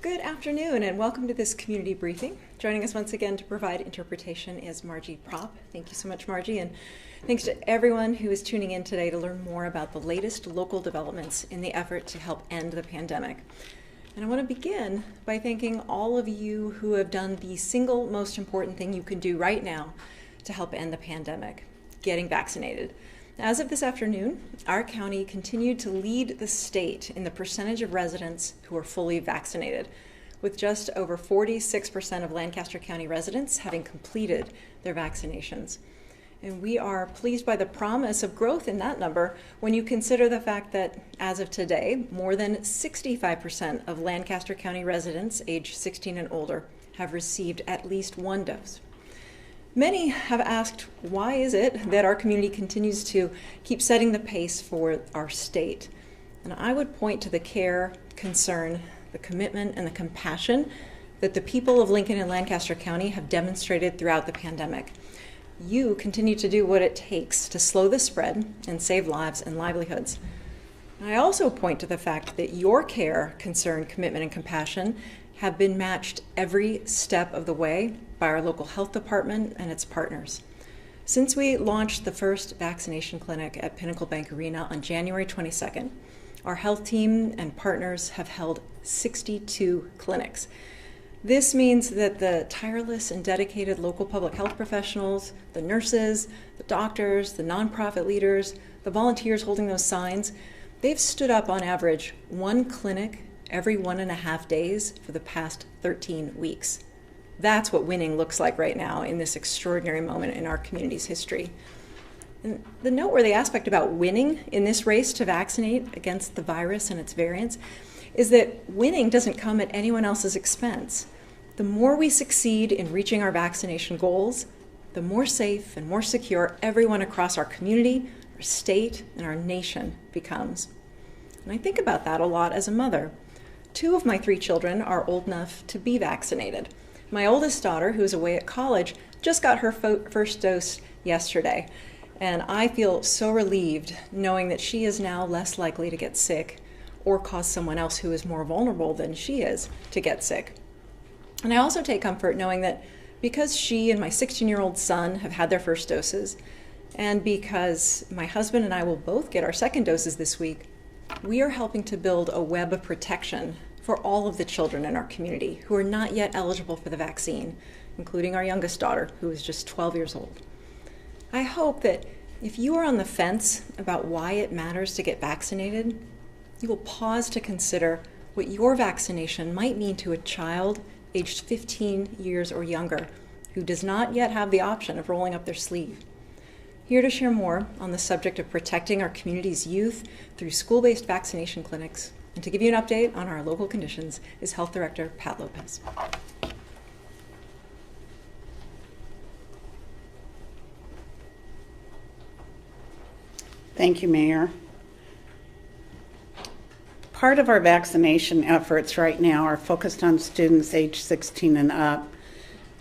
Good afternoon and welcome to this community briefing. Joining us once again to provide interpretation is Margie Prop. Thank you so much, Margie, and thanks to everyone who is tuning in today to learn more about the latest local developments in the effort to help end the pandemic. And I want to begin by thanking all of you who have done the single most important thing you can do right now to help end the pandemic, getting vaccinated. As of this afternoon, our county continued to lead the state in the percentage of residents who are fully vaccinated, with just over 46% of Lancaster County residents having completed their vaccinations. And we are pleased by the promise of growth in that number when you consider the fact that, as of today, more than 65% of Lancaster County residents aged 16 and older have received at least one dose. Many have asked, why is it that our community continues to keep setting the pace for our state? And I would point to the care, concern, the commitment, and the compassion that the people of Lincoln and Lancaster County have demonstrated throughout the pandemic. You continue to do what it takes to slow the spread and save lives and livelihoods. I also point to the fact that your care, concern, commitment, and compassion have been matched every step of the way by our local health department and its partners. Since we launched the first vaccination clinic at Pinnacle Bank Arena on January 22nd, our health team and partners have held 62 clinics. This means that the tireless and dedicated local public health professionals, the nurses, the doctors, the nonprofit leaders, the volunteers holding those signs, they've stood up on average one clinic every 1.5 days for the past 13 weeks. That's what winning looks like right now in this extraordinary moment in our community's history. And the noteworthy aspect about winning in this race to vaccinate against the virus and its variants is that winning doesn't come at anyone else's expense. The more we succeed in reaching our vaccination goals, the more safe and more secure everyone across our community, our state, and our nation becomes. And I think about that a lot as a mother. 2 of my 3 children are old enough to be vaccinated. My oldest daughter, who is away at college, just got her first dose yesterday. And I feel so relieved knowing that she is now less likely to get sick or cause someone else who is more vulnerable than she is to get sick. And I also take comfort knowing that because she and my 16-year-old son have had their first doses, and because my husband and I will both get our second doses this week, we are helping to build a web of protection for all of the children in our community who are not yet eligible for the vaccine, including our youngest daughter, who is just 12 years old. I hope that if you are on the fence about why it matters to get vaccinated, you will pause to consider what your vaccination might mean to a child aged 15 years or younger who does not yet have the option of rolling up their sleeve. Here to share more on the subject of protecting our community's youth through school-based vaccination clinics and to give you an update on our local conditions is Health Director Pat Lopez. Thank you, Mayor. Part of our vaccination efforts right now are focused on students age 16 and up.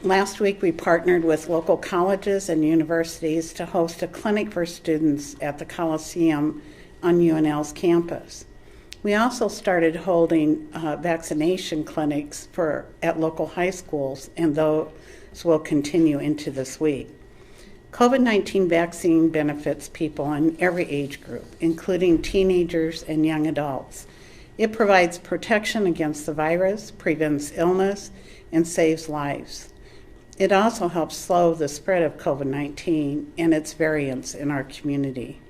Last week, we partnered with local colleges and universities to host a clinic for students at the Coliseum on UNL's campus. We also started holding vaccination clinics at local high schools, and those will continue into this week. COVID-19 vaccine benefits people in every age group, including teenagers and young adults. It provides protection against the virus, prevents illness, and saves lives. It also helps slow the spread of COVID-19 and its variants in our community.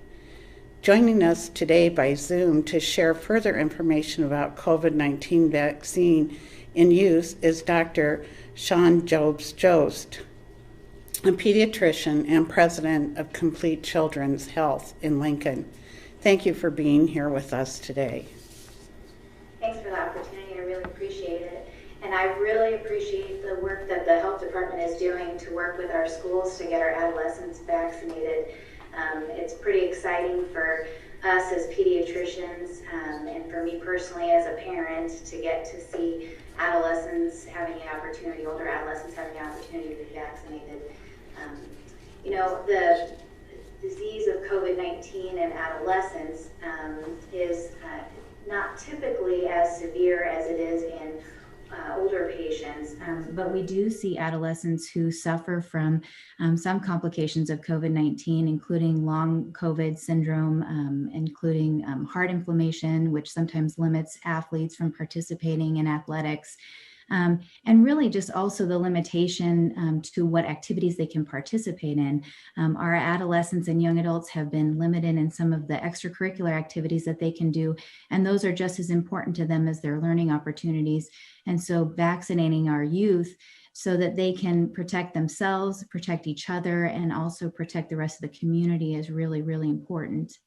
Joining us today by Zoom to share further information about COVID-19 vaccine in use is Dr. Sean Jobs-Jost, a pediatrician and president of Complete Children's Health in Lincoln. Thank you for being here with us today. Thanks for the opportunity. I really appreciate it. And I really appreciate the work that the health department is doing to work with our schools to get our adolescents vaccinated. It's pretty exciting for us as pediatricians and for me personally as a parent to get to see adolescents having the opportunity, older adolescents having the opportunity to be vaccinated. The disease of COVID-19 in adolescents is not typically as severe as it is in but we do see adolescents who suffer from some complications of COVID-19, including long COVID syndrome, including heart inflammation, which sometimes limits athletes from participating in athletics. And really just also the limitation to what activities they can participate in. Our adolescents and young adults have been limited in some of the extracurricular activities that they can do, and those are just as important to them as their learning opportunities. And so vaccinating our youth so that they can protect themselves, protect each other, and also protect the rest of the community is really, really important.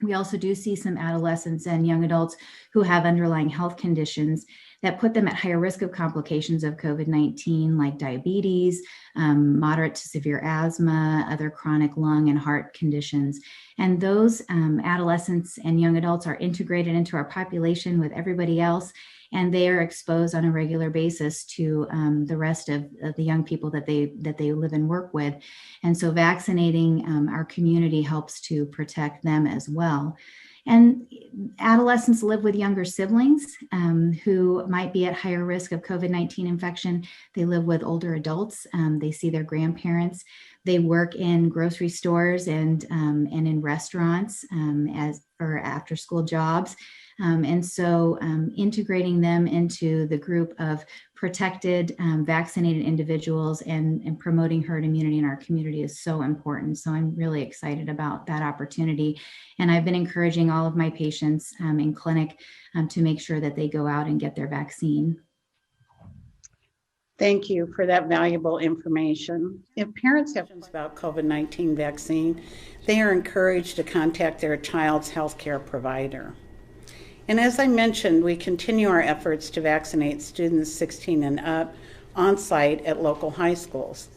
We also do see some adolescents and young adults who have underlying health conditions that put them at higher risk of complications of COVID-19, like diabetes, moderate to severe asthma, other chronic lung and heart conditions. And those adolescents and young adults are integrated into our population with everybody else, and they are exposed on a regular basis to the rest of the young people that they live and work with. And so vaccinating our community helps to protect them as well. And adolescents live with younger siblings who might be at higher risk of COVID-19 infection. They live with older adults. They see their grandparents. They work in grocery stores and in restaurants as for after-school jobs. And so integrating them into the group of protected, vaccinated individuals and promoting herd immunity in our community is so important. So I'm really excited about that opportunity. And I've been encouraging all of my patients in clinic to make sure that they go out and get their vaccine. Thank you for that valuable information. If parents have questions about COVID-19 vaccine, they are encouraged to contact their child's healthcare provider. And as I mentioned, we continue our efforts to vaccinate students 16 and up on site at local high schools.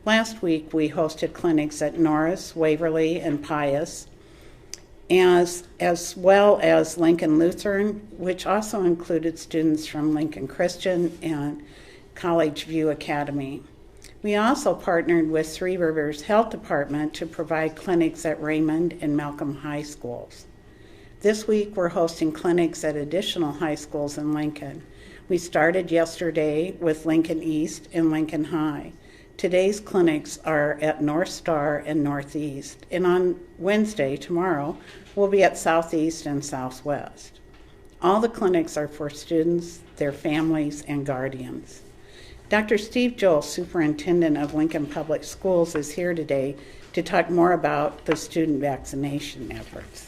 Last week, we hosted clinics at Norris, Waverly, and Pius, as well as Lincoln Lutheran, which also included students from Lincoln Christian and College View Academy. We also partnered with Three Rivers Health Department to provide clinics at Raymond and Malcolm High Schools. This week, we're hosting clinics at additional high schools in Lincoln. We started yesterday with Lincoln East and Lincoln High. Today's clinics are at North Star and Northeast. And on Wednesday, tomorrow, we'll be at Southeast and Southwest. All the clinics are for students, their families, and guardians. Dr. Steve Joel, Superintendent of Lincoln Public Schools, is here today to talk more about the student vaccination efforts.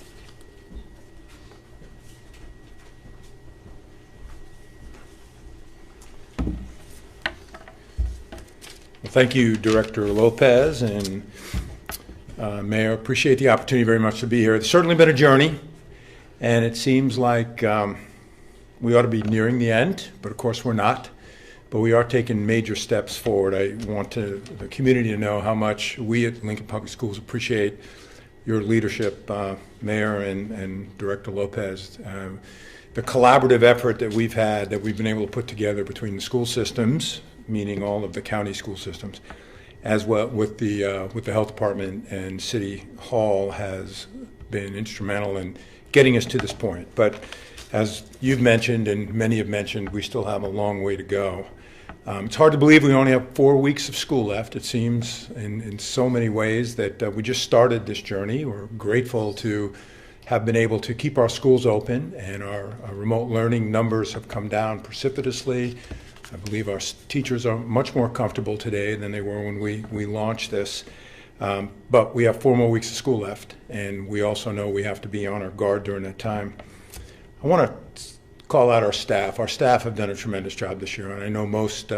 Well, thank you, Director Lopez and Mayor. Appreciate the opportunity very much to be here. It's certainly been a journey, and it seems like we ought to be nearing the end, but of course we're not. But we are taking major steps forward. I want the community to know how much we at Lincoln Public Schools appreciate your leadership, Mayor and Director Lopez. The collaborative effort that we've had, that we've been able to put together between the school systems, meaning all of the county school systems, as well with the health department and City Hall, has been instrumental in getting us to this point. But as you've mentioned and many have mentioned, we still have a long way to go. It's hard to believe we only have 4 weeks of school left. It seems in so many ways that we just started this journey. We're grateful to have been able to keep our schools open, and our remote learning numbers have come down precipitously. I believe our teachers are much more comfortable today than they were when we launched this. But we have 4 more weeks of school left, and we also know we have to be on our guard during that time. I want to call out our staff. Our staff have done a tremendous job this year, and I know most,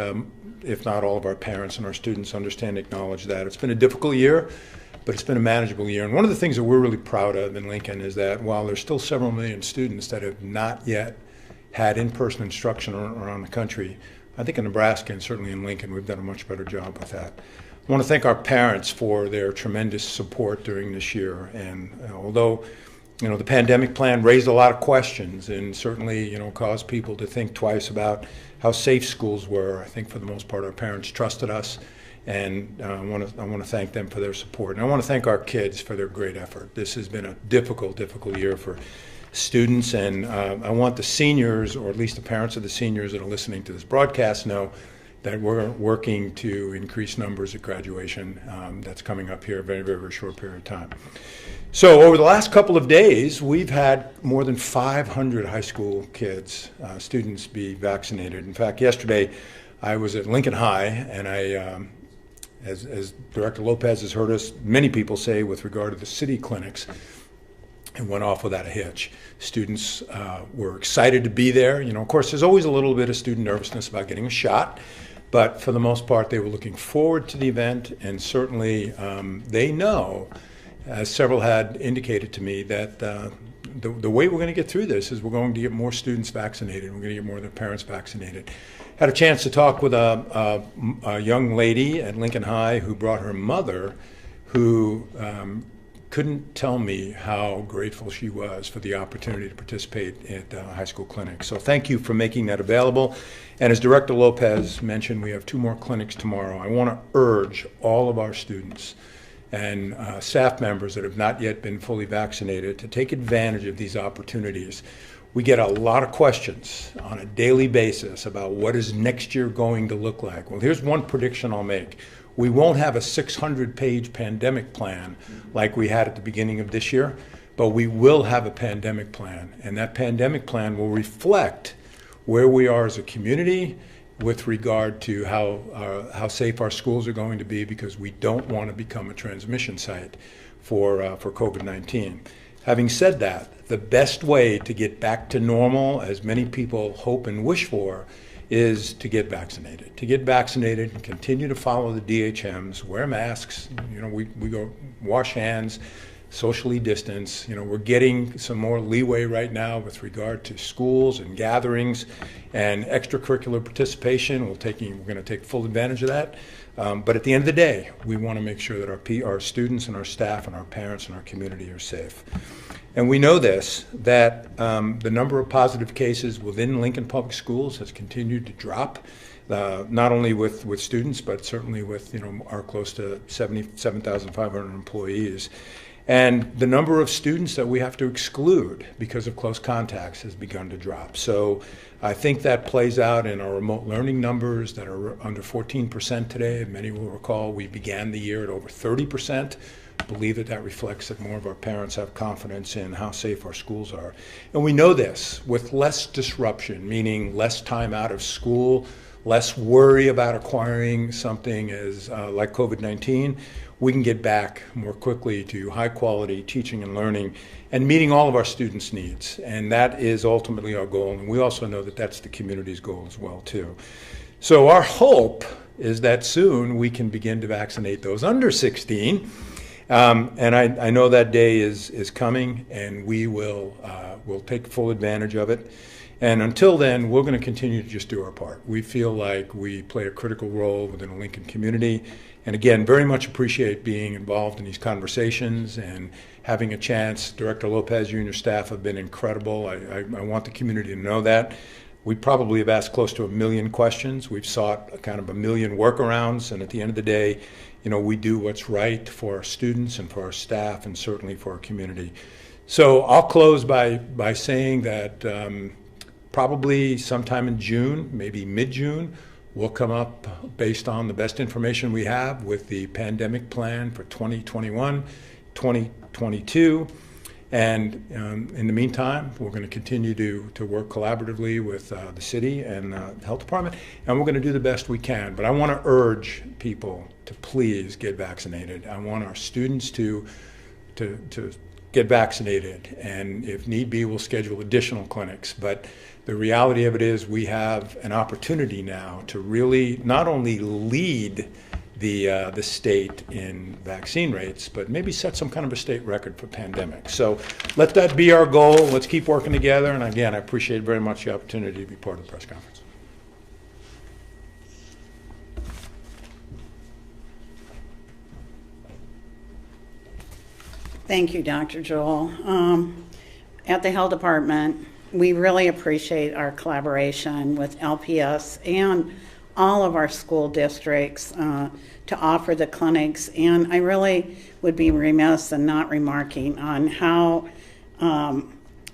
if not all of our parents and our students understand and acknowledge that. It's been a difficult year, but it's been a manageable year. And one of the things that we're really proud of in Lincoln is that while there's still several million students that have not yet had in-person instruction around the country, I think in Nebraska and certainly in Lincoln, we've done a much better job with that. I want to thank our parents for their tremendous support during this year. And although the pandemic plan raised a lot of questions and certainly caused people to think twice about how safe schools were, I think for the most part our parents trusted us, and I want to thank them for their support. And I want to thank our kids for their great effort. This has been a difficult year for students, and I want the seniors, or at least the parents of the seniors that are listening to this broadcast, know that we're working to increase numbers at graduation. That's coming up here a very, very, very short period of time. So over the last couple of days, we've had more than 500 high school kids, students, be vaccinated. In fact, yesterday I was at Lincoln High, and as Director Lopez has heard us, many people say with regard to the city clinics, it went off without a hitch. Students were excited to be there. You know, of course, there's always a little bit of student nervousness about getting a shot, but for the most part, they were looking forward to the event, and certainly they know, as several had indicated to me, that the way we're going to get through this is we're going to get more students vaccinated. We're going to get more of their parents vaccinated. Had a chance to talk with a young lady at Lincoln High who brought her mother, who couldn't tell me how grateful she was for the opportunity to participate at high school clinics. So thank you for making that available. And as Director Lopez mentioned, we have 2 more clinics tomorrow. I want to urge all of our students and staff members that have not yet been fully vaccinated to take advantage of these opportunities. We get a lot of questions on a daily basis about what is next year going to look like. Well, here's one prediction I'll make. We won't have a 600-page pandemic plan like we had at the beginning of this year, but we will have a pandemic plan. And that pandemic plan will reflect where we are as a community with regard to how safe our schools are going to be, because we don't want to become a transmission site for COVID-19. Having said that, the best way to get back to normal, as many people hope and wish for, is to get vaccinated. To get vaccinated and continue to follow the DHMs, wear masks, you know, we go wash hands, socially distance. You know, we're getting some more leeway right now with regard to schools and gatherings and extracurricular participation. We're going to take full advantage of that. But at the end of the day, we want to make sure that our students and our staff and our parents and our community are safe. And we know this, that the number of positive cases within Lincoln Public Schools has continued to drop, not only with students, but certainly with, you know, our close to 77,500 employees. And the number of students that we have to exclude because of close contacts has begun to drop. So I think that plays out in our remote learning numbers that are under 14% today. Many will recall we began the year at over 30%. I believe that reflects that more of our parents have confidence in how safe our schools are. And we know this, with less disruption, meaning less time out of school, less worry about acquiring something as like COVID-19, we can get back more quickly to high quality teaching and learning and meeting all of our students' needs. And that is ultimately our goal. And we also know that that's the community's goal as well, too. So our hope is that soon we can begin to vaccinate those under 16. And I know that day is coming, and we'll take full advantage of it. And until then, we're going to continue to just do our part. We feel like we play a critical role within the Lincoln community. And again, very much appreciate being involved in these conversations and having a chance. Director Lopez, you and your staff have been incredible. I want the community to know that. We probably have asked close to 1 million questions. We've sought kind of 1 million workarounds. And at the end of the day, you know, we do what's right for our students and for our staff and certainly for our community. So I'll close by saying that probably sometime in June, maybe mid-June, we'll come up based on the best information we have with the pandemic plan for 2021, 2022. And in the meantime, we're going to continue to work collaboratively with the city and the health department, and we're going to do the best we can. But I want to urge people to please get vaccinated. I want our students to get vaccinated, and if need be, we'll schedule additional clinics. But the reality of it is we have an opportunity now to really not only lead the state in vaccine rates, but maybe set some kind of a state record for pandemic. So let that be our goal. Let's keep working together. And again, I appreciate very much the opportunity to be part of the press conference. Thank you, Dr. Joel. At the Health Department, we really appreciate our collaboration with LPS and all of our school districts to offer the clinics. And I really would be remiss in not remarking on how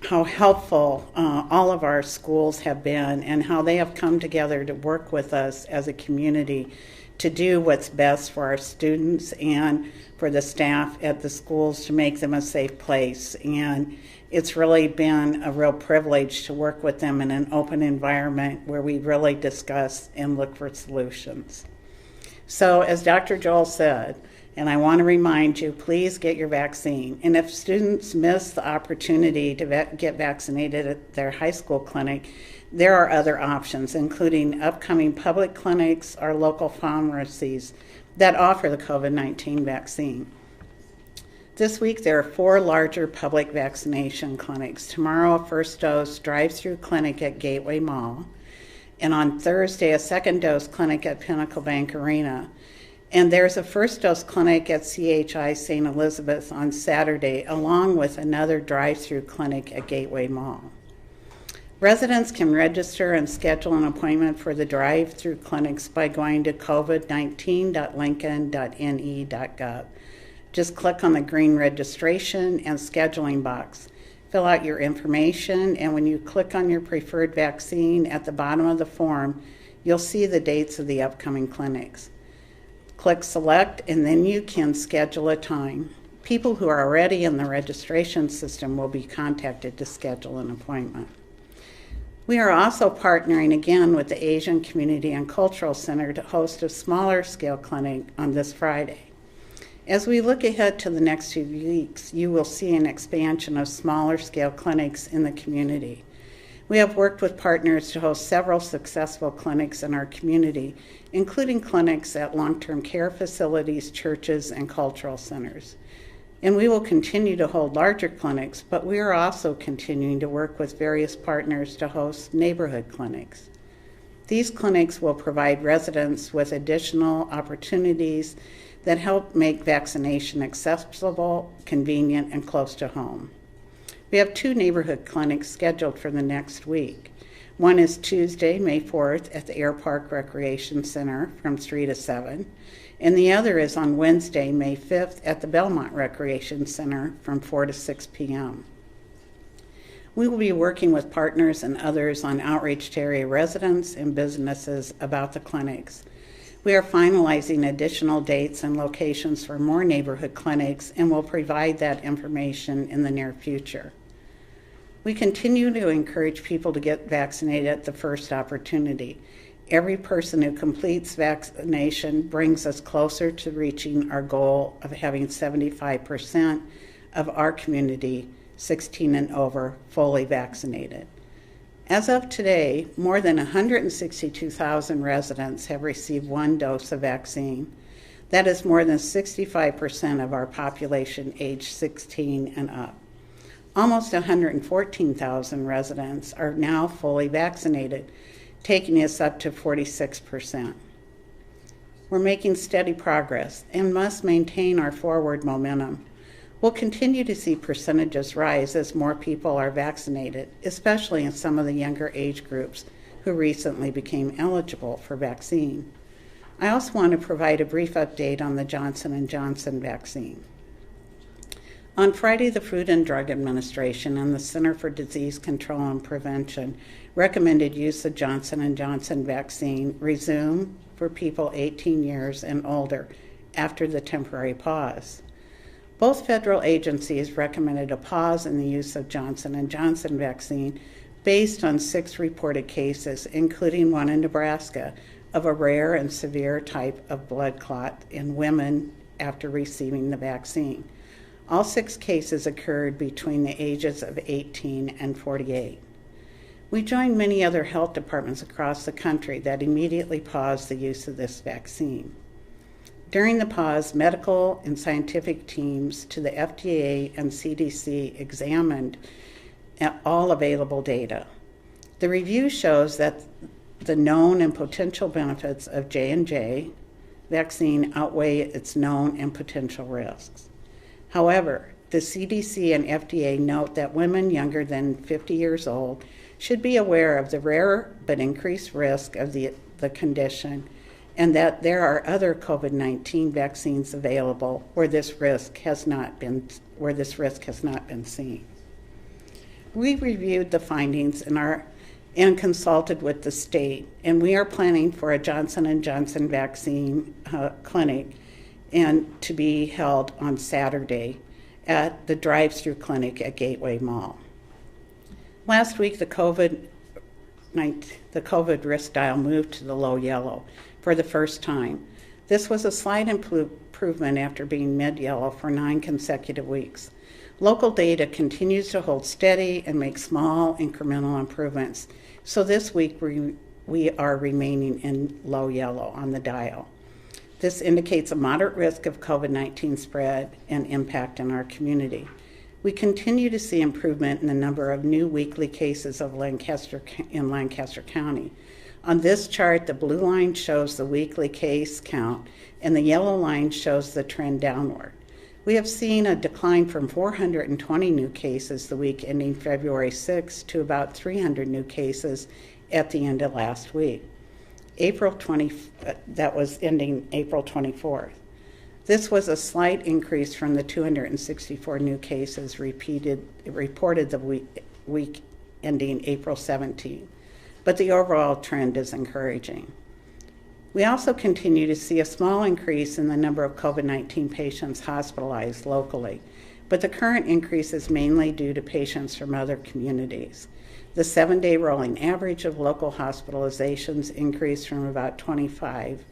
how helpful all of our schools have been and how they have come together to work with us as a community to do what's best for our students and for the staff at the schools to make them a safe place. And it's really been a real privilege to work with them in an open environment where we really discuss and look for solutions. So as Dr. Joel said, and I want to remind you, please get your vaccine. And if students miss the opportunity to get vaccinated at their high school clinic, there are other options, including upcoming public clinics or local pharmacies that offer the COVID-19 vaccine. This week, there are 4 larger public vaccination clinics. Tomorrow, a first dose drive-through clinic at Gateway Mall. And on Thursday, a second dose clinic at Pinnacle Bank Arena. And there's a first dose clinic at CHI St. Elizabeth on Saturday, along with another drive-through clinic at Gateway Mall. Residents can register and schedule an appointment for the drive-through clinics by going to covid19.lincoln.ne.gov. Just click on the green registration and scheduling box. Fill out your information, and when you click on your preferred vaccine at the bottom of the form, you'll see the dates of the upcoming clinics. Click select, and then you can schedule a time. People who are already in the registration system will be contacted to schedule an appointment. We are also partnering again with the Asian Community and Cultural Center to host a smaller scale clinic on this Friday. As we look ahead to the next few weeks, you will see an expansion of smaller scale clinics in the community. We have worked with partners to host several successful clinics in our community, including clinics at long-term care facilities, churches, and cultural centers. And we will continue to hold larger clinics, but we are also continuing to work with various partners to host neighborhood clinics. These clinics will provide residents with additional opportunities that help make vaccination accessible, convenient, and close to home. We have 2 neighborhood clinics scheduled for the next week. One is Tuesday, May 4th at the Air Park Recreation Center from 3 to 7, and the other is on Wednesday, May 5th at the Belmont Recreation Center from 4 to 6 p.m. We will be working with partners and others on outreach to area residents and businesses about the clinics. We are finalizing additional dates and locations for more neighborhood clinics and will provide that information in the near future. We continue to encourage people to get vaccinated at the first opportunity. Every person who completes vaccination brings us closer to reaching our goal of having 75% of our community 16 and over fully vaccinated. As of today, more than 162,000 residents have received 1 dose of vaccine. That is more than 65% of our population aged 16 and up. Almost 114,000 residents are now fully vaccinated, taking us up to 46%. We're making steady progress and must maintain our forward momentum. We'll continue to see percentages rise as more people are vaccinated, especially in some of the younger age groups who recently became eligible for vaccine. I also want to provide a brief update on the Johnson & Johnson vaccine. On Friday, the Food and Drug Administration and the Center for Disease Control and Prevention recommended use of Johnson & Johnson vaccine resume for people 18 years and older after the temporary pause. Both federal agencies recommended a pause in the use of Johnson & Johnson vaccine based on 6 reported cases, including one in Nebraska, of a rare and severe type of blood clot in women after receiving the vaccine. All 6 cases occurred between the ages of 18 and 48. We joined many other health departments across the country that immediately paused the use of this vaccine. During the pause, medical and scientific teams to the FDA and CDC examined all available data. The review shows that the known and potential benefits of J&J vaccine outweigh its known and potential risks. However, the CDC and FDA note that women younger than 50 years old should be aware of the rare but increased risk of the condition, and that there are other COVID-19 vaccines available where this risk has not been seen. We reviewed the findings and consulted with the state, and we are planning for a Johnson & Johnson vaccine clinic and to be held on Saturday at the drive-through clinic at Gateway Mall. Last week, the COVID risk dial moved to the low yellow for the first time. This was a slight improvement after being mid-yellow for 9 consecutive weeks. Local data continues to hold steady and make small incremental improvements. So this week we are remaining in low yellow on the dial. This indicates a moderate risk of COVID-19 spread and impact in our community. We continue to see improvement in the number of new weekly cases of Lancaster County. On this chart, the blue line shows the weekly case count and the yellow line shows the trend downward. We have seen a decline from 420 new cases the week ending February 6th to about 300 new cases at the end of last week. That was ending April 24th. This was a slight increase from the 264 new cases reported the week ending April 17th, but the overall trend is encouraging. We also continue to see a small increase in the number of COVID-19 patients hospitalized locally, but the current increase is mainly due to patients from other communities. The 7-day rolling average of local hospitalizations increased from about 25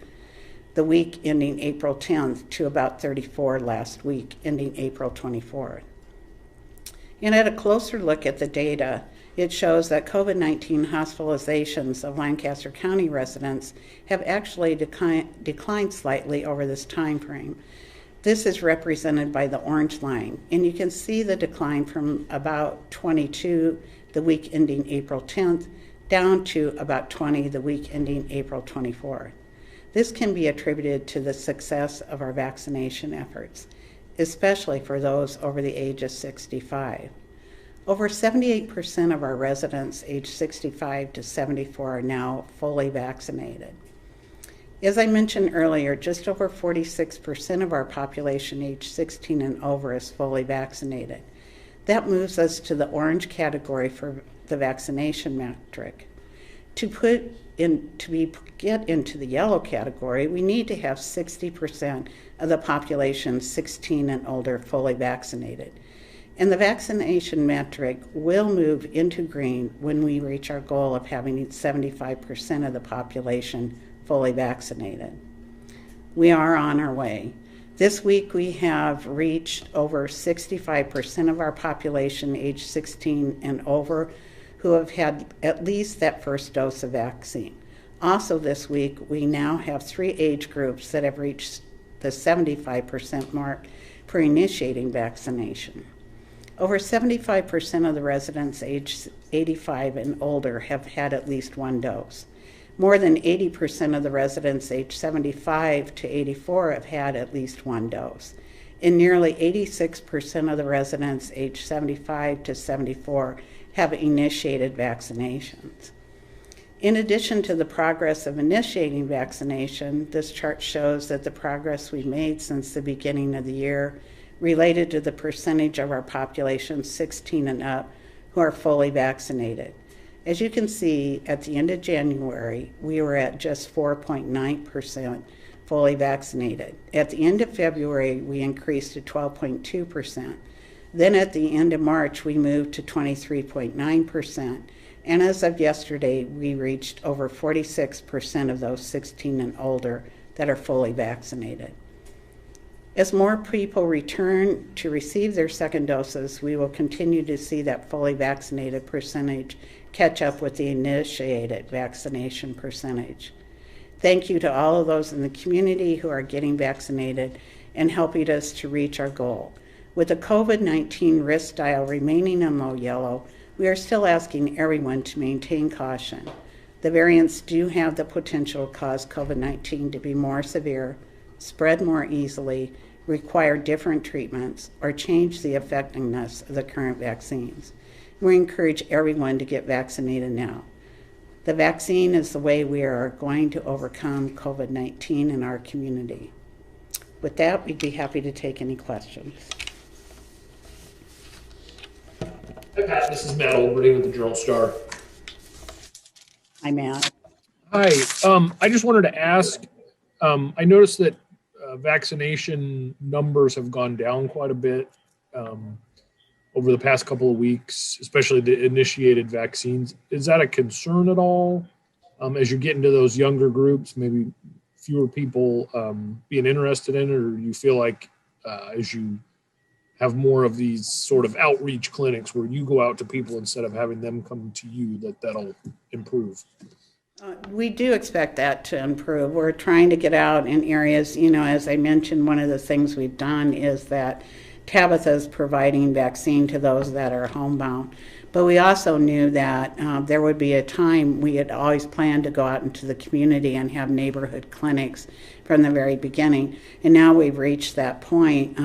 the week ending April 10th to about 34 last week ending April 24th. And at a closer look at the data, it shows that COVID-19 hospitalizations of Lancaster County residents have actually declined slightly over this time frame. This is represented by the orange line, and you can see the decline from about 22 the week ending April 10th down to about 20 the week ending April 24th. This can be attributed to the success of our vaccination efforts, especially for those over the age of 65. Over 78% of our residents aged 65 to 74 are now fully vaccinated. As I mentioned earlier, just over 46% of our population aged 16 and over is fully vaccinated. That moves us to the orange category for the vaccination metric. To get into the yellow category, we need to have 60% of the population 16 and older fully vaccinated. And the vaccination metric will move into green when we reach our goal of having 75% of the population fully vaccinated. We are on our way. This week we have reached over 65% of our population aged 16 and over who have had at least that first dose of vaccine. Also this week, we now have 3 age groups that have reached the 75% mark for initiating vaccination. Over 75% of the residents aged 85 and older have had at least 1 dose. More than 80% of the residents aged 75 to 84 have had at least 1 dose. And nearly 86% of the residents aged 75 to 74 have initiated vaccinations. In addition to the progress of initiating vaccination, this chart shows that the progress we've made since the beginning of the year related to the percentage of our population 16 and up who are fully vaccinated. As you can see, at the end of January, we were at just 4.9% fully vaccinated. At the end of February, we increased to 12.2%. Then at the end of March, we moved to 23.9%. And as of yesterday, we reached over 46% of those 16 and older that are fully vaccinated. As more people return to receive their second doses, we will continue to see that fully vaccinated percentage catch up with the initiated vaccination percentage. Thank you to all of those in the community who are getting vaccinated and helping us to reach our goal. With the COVID-19 risk dial remaining in low yellow, we are still asking everyone to maintain caution. The variants do have the potential to cause COVID-19 to be more severe, spread more easily, require different treatments, or change the effectiveness of the current vaccines. We encourage everyone to get vaccinated now. The vaccine is the way we are going to overcome COVID-19 in our community. With that, we'd be happy to take any questions. Hi, Pat. This is Matt Olberty with the Journal-Star. Hi, Matt. Hi. I just wanted to ask, I noticed that vaccination numbers have gone down quite a bit over the past couple of weeks, especially the initiated vaccines. Is that a concern at all as you get into those younger groups, maybe fewer people being interested in it, or do you feel like as you have more of these sort of outreach clinics where you go out to people instead of having them come to you, that'll improve? We do expect that to improve. We're trying to get out in areas, as I mentioned, one of the things we've done is that Tabitha is providing vaccine to those that are homebound. But we also knew that there would be a time, we had always planned to go out into the community and have neighborhood clinics from the very beginning. And now we've reached that point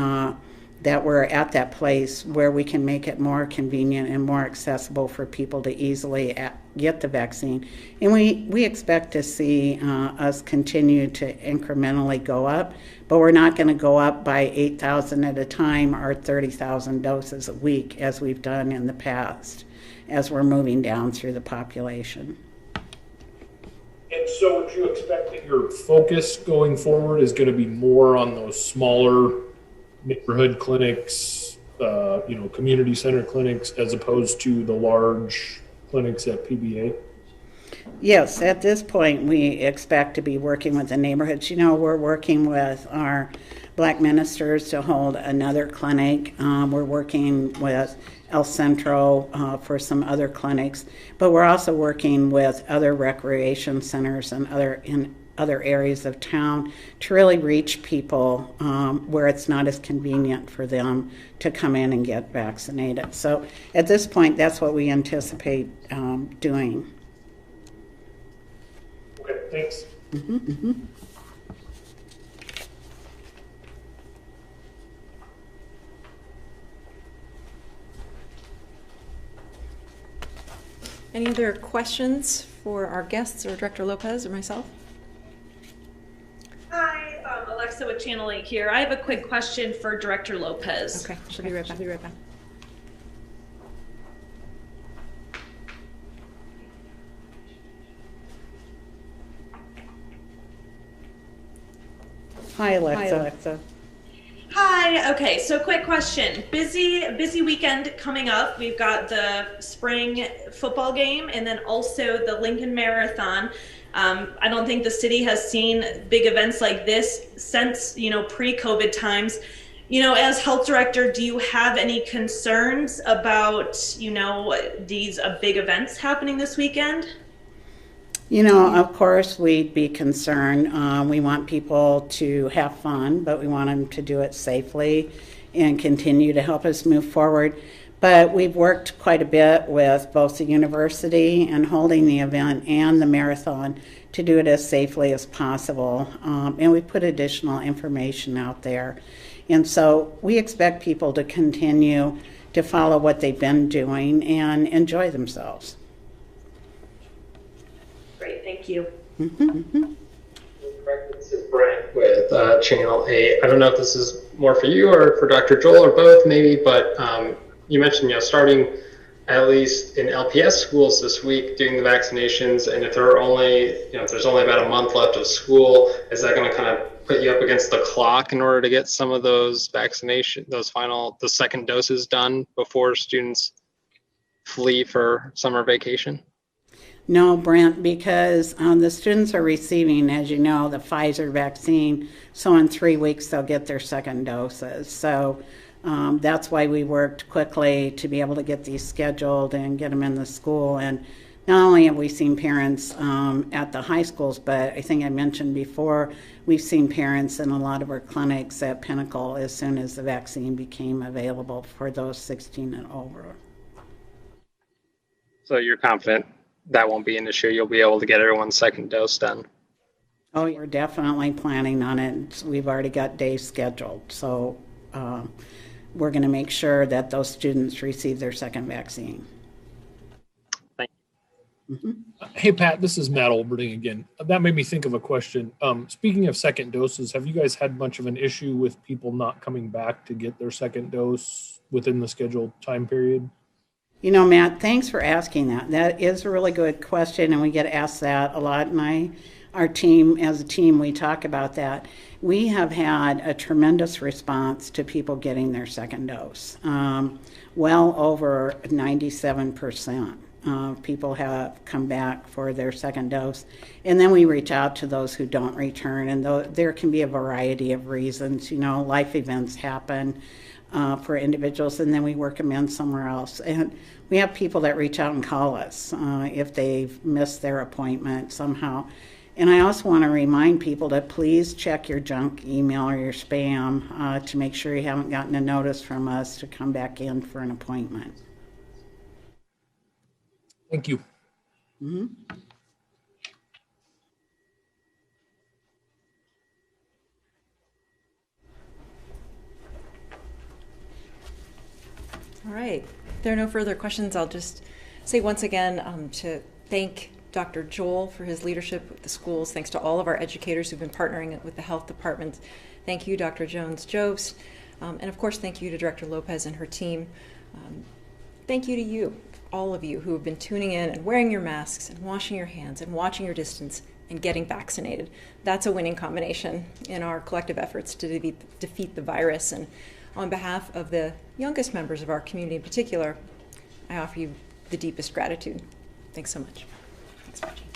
that we're at that place where we can make it more convenient and more accessible for people to easily get the vaccine. And we expect to see us continue to incrementally go up, but we're not going to go up by 8,000 at a time or 30,000 doses a week as we've done in the past, as we're moving down through the population. And so would you expect that your focus going forward is going to be more on those smaller neighborhood clinics, community center clinics, as opposed to the large clinics at PBA? Yes, at this point, we expect to be working with the neighborhoods. We're working with our Black ministers to hold another clinic. We're working with El Centro for some other clinics, but we're also working with other recreation centers and other areas of town to really reach people where it's not as convenient for them to come in and get vaccinated. So at this point, that's what we anticipate doing. Okay, thanks. Mm-hmm, mm-hmm. Any other questions for our guests or Director Lopez or myself? Hi, Alexa with Channel 8 here. I have a quick question for Director Lopez. Okay, she'll be right back. Hi, Alexa. Hi, okay, so quick question. Busy weekend coming up. We've got the spring football game and then also the Lincoln Marathon. I don't think the city has seen big events like this since, pre-COVID times. As health director, do you have any concerns about, these big events happening this weekend? Of course, we'd be concerned. We want people to have fun, but we want them to do it safely and continue to help us move forward. But we've worked quite a bit with both the university and holding the event and the marathon to do it as safely as possible. And we put additional information out there. And so we expect people to continue to follow what they've been doing and enjoy themselves. Great, thank you. Mm-hmm, mm-hmm. This is Brent with Channel 8. I don't know if this is more for you or for Dr. Joel or both maybe, but you mentioned, starting at least in LPS schools this week doing the vaccinations, and if there are only, if there's only about a month left of school, is that going to kind of put you up against the clock in order to get some of those the second doses done before students flee for summer vacation? No, Brent, because the students are receiving, as you know, the Pfizer vaccine. So in 3 weeks, they'll get their second doses. So that's why we worked quickly to be able to get these scheduled and get them in the school. And not only have we seen parents at the high schools, but I think I mentioned before, we've seen parents in a lot of our clinics at Pinnacle as soon as the vaccine became available for those 16 and over. So you're confident that won't be an issue? You'll be able to get everyone's second dose done? Oh, we're definitely planning on it. We've already got days scheduled. So we're going to make sure that those students receive their second vaccine. Thank you. Mm-hmm. Hey, Pat, this is Matt Olberting again. That made me think of a question. Speaking of second doses, have you guys had much of an issue with people not coming back to get their second dose within the scheduled time period? You know, Matt, thanks for asking that. That is a really good question, and we get asked that a lot. And our team, as a team, we talk about that. We have had a tremendous response to people getting their second dose. Well over 97% of people have come back for their second dose. And then we reach out to those who don't return, and there can be a variety of reasons. You know, life events happen for individuals, and then we work them in somewhere else. And we have people that reach out and call us if they've missed their appointment somehow. And I also want to remind people to please check your junk email or your spam to make sure you haven't gotten a notice from us to come back in for an appointment. Thank you. Mm-hmm. All right. If there are no further questions, I'll just say once again to thank Dr. Joel for his leadership with the schools. Thanks to all of our educators who've been partnering with the health department. Thank you, Dr. Jones-Jobst. And of course, thank you to Director Lopez and her team. Thank you to you, all of you who have been tuning in and wearing your masks and washing your hands and watching your distance and getting vaccinated. That's a winning combination in our collective efforts to defeat the virus. And on behalf of the youngest members of our community in particular, I offer you the deepest gratitude. Thanks so much. Thanks, Margie.